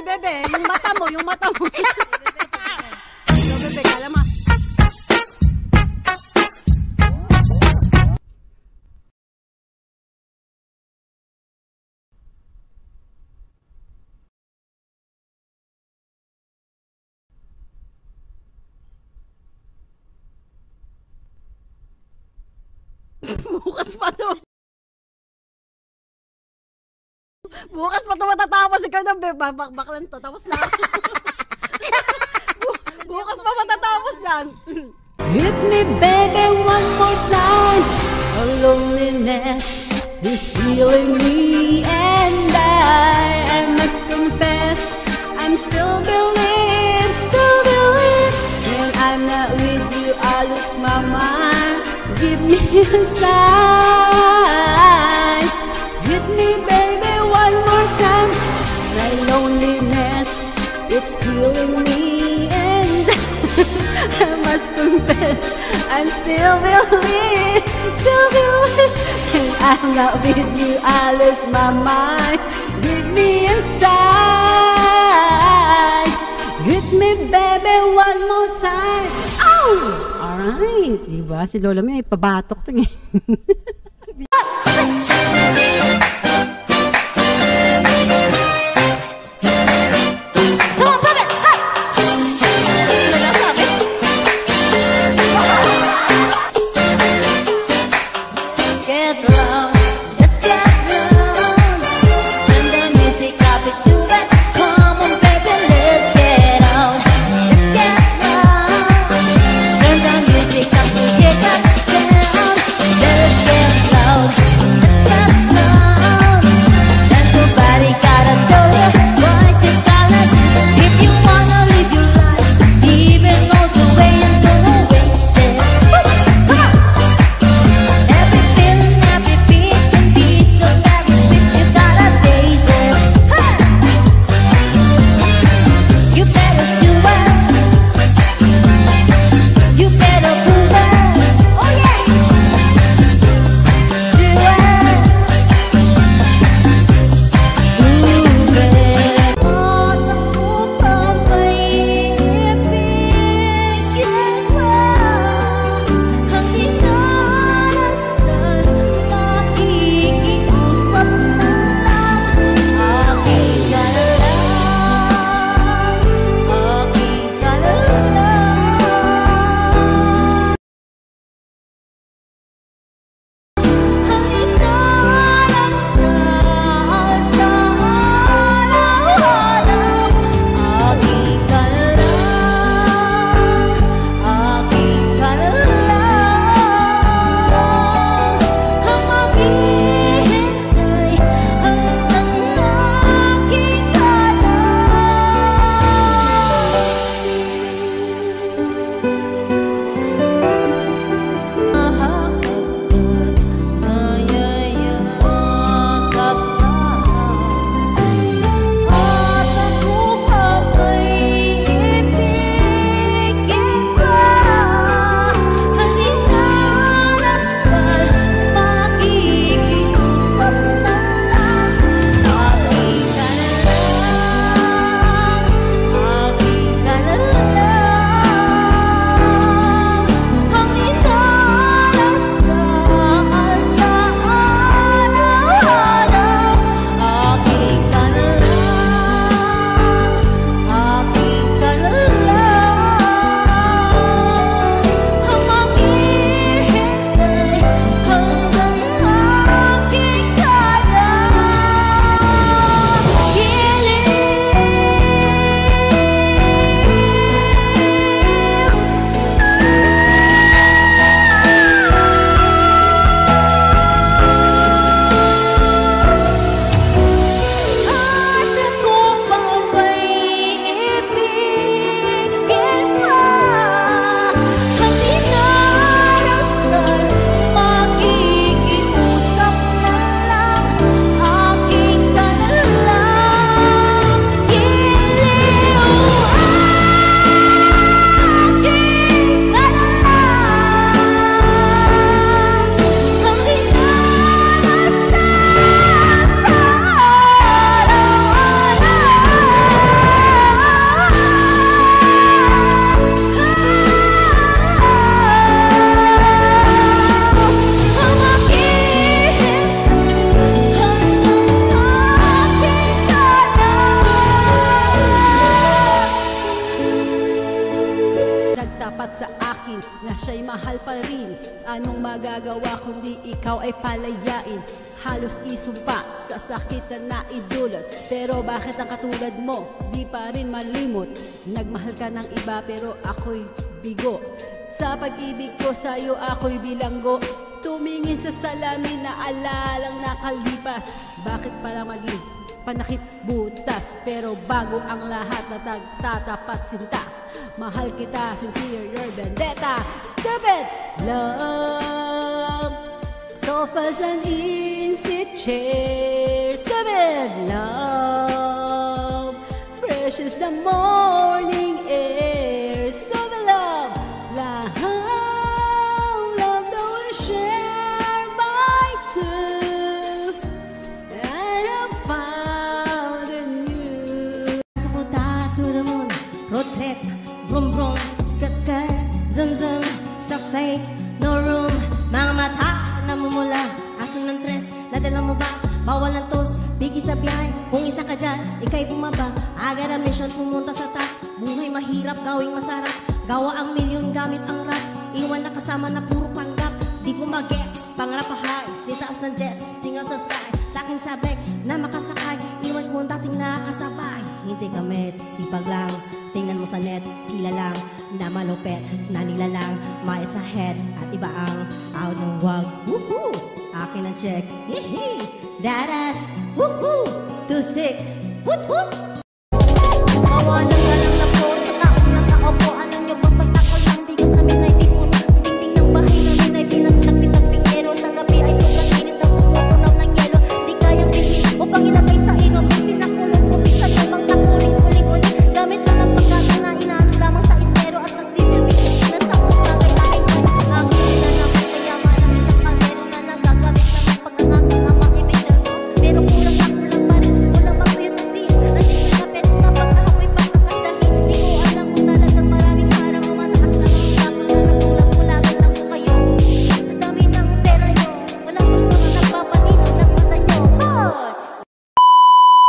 bebe. Yung mata mo, yung mata mo. Go, bebe, kala mo. Bukas pa to. Bukas pa to matatapos. Ikaw na, baklan to. Tapos na. Bukas pa matatapos yan. Hit me baby one more time. A loneliness is healing me. And I must confess I'm still believe. When I'm not with you I lose my mind. Give me a sign. Hit me baby one more time. My loneliness, it's killing me. And I must confess I'm still believe. When I'm not with you I lose my mind. Give me a sign. Hit me baby one more time. Oh! Alright, diba? Si Lola may pabatok to eh. tapat sa akin na siya'y mahal pa rin. Anong magagawa kundi ikaw ay palayain? Halos isumpa sa sakit na naidulot, pero bakit ang katulad mo di pa rin malimot? Nagmahal ka ng iba pero ako'y bigo. Sa pag-ibig ko sa'yo ako'y bilanggo. Tumingin sa salamin na alalang nakalipas. Bakit pala maging panakip butas? Pero bago ang lahat na tagtatapat sinta. Mahal kita, sincere, your vendetta. Stupid love, so fast and easy chair. Stupid love, fresh as the morning air. Stupid love, love that we share by two. I have found in you. Pupunta to the moon, road trip, vroom vroom, skirt skirt, zoom zoom, sa fake, no room. Mga mata namumula, asan ng tres, nadala mo ba? Bawal ang tos, bigi sa biyahe. Kung isa ka dyan, ika'y bumaba. Aga na mission, pumunta sa top. Buhay mahirap, gawing masarap. Gawa ang milyon gamit ang rap. Iwan na kasama na puro panggap. Di ko mag-gets, pangarap pa high. Sitaas ng jets, tingnan sa sky. Sa akin sabek, na makasakay. Iwan ko ang dating nakasabay. Hindi gamit, sipag lang. Tingnan mo sa net, tila lang. Na malupet, na nilalang. Mayat sa head, at iba ang out ng wag. Woohoo! Akin ang check, yehey! That ass, woohoo! Too thick, woot woot! Mawalan ka lang na po sa taong nakaupo. Ano nyo bang pagtakol lang? Di ko sabihin ay di mo. Tingting ng bahay namin ay pinagpitagping pero sa gabi ay sobrang init ng tumutunaw ng yelo. Di kayang bilhin upang ilagay sa inom. Pinakulong mo minsan namang takuling uli-uli. Gamit lang ang pagkasa na inaano lamang sa estero at nagsisilbing ng taong bagay na ito. Ang hindi na naman kayaman ng isang kaldero na nagagamit naman pagkangakang ang mga imidal mo. Pero kulang pa rin, kulang mag-tuyot na sis. Nandito na pets na pagkahapoy pagkakasahin. Di ko alam kung talagang maraming harang umatakas lang ang tapon na nagulang-ulagan lang ko kayo. Sa dami ng pera nyo, walang gusto na nagpapalinog ng mata nyo.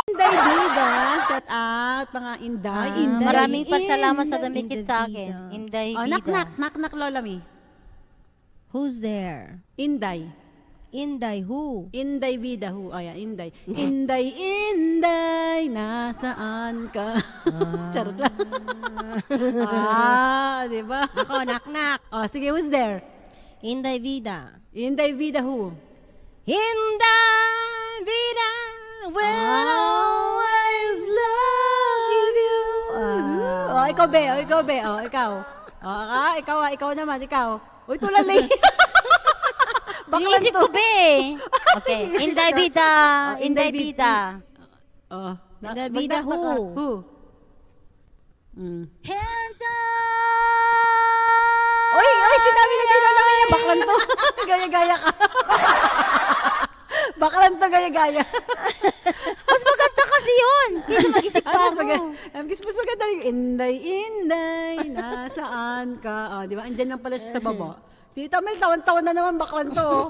Inday Bida, shout out mga Inday. Inday. Maraming pasalamat sa Inday dumikit sa akin. Bida. Inday Oh, Bida. knock, Lola Mi. Who's there? Inday. Inday who? Inday Vida Hu. Oh, yeah, Inday. Inday, nasaan ka? Charot lang. Di ba? Ako, knock knock. Oh, sige, who's there? Inday Vida. Inday Vida Hu. Inday Vida will always love you. Oh, ikaw be. Oh, ikaw be. Oh, ikaw. Oh, ikaw naman, ikaw. Uy, tulali. Baklan Iniisip to. ko be. Okay, Inday Bida. Oh, Inday Inday Bida. Bida. Oh, Inday Bida magdakdak ka. who? Who? Mm. Hands Uy, sinabi na din Lola Mia, baklan to. Gaya-gaya ka. Baklan to, gaya-gaya. Mas maganda kasi yun. Kaysa mag-isip pa Mas ako. maganda yung Inday, nasaan ka? Oh, di ba? Andyan lang pala siya sa baba. Tita Mel, tawan-tawan na naman, baklan to.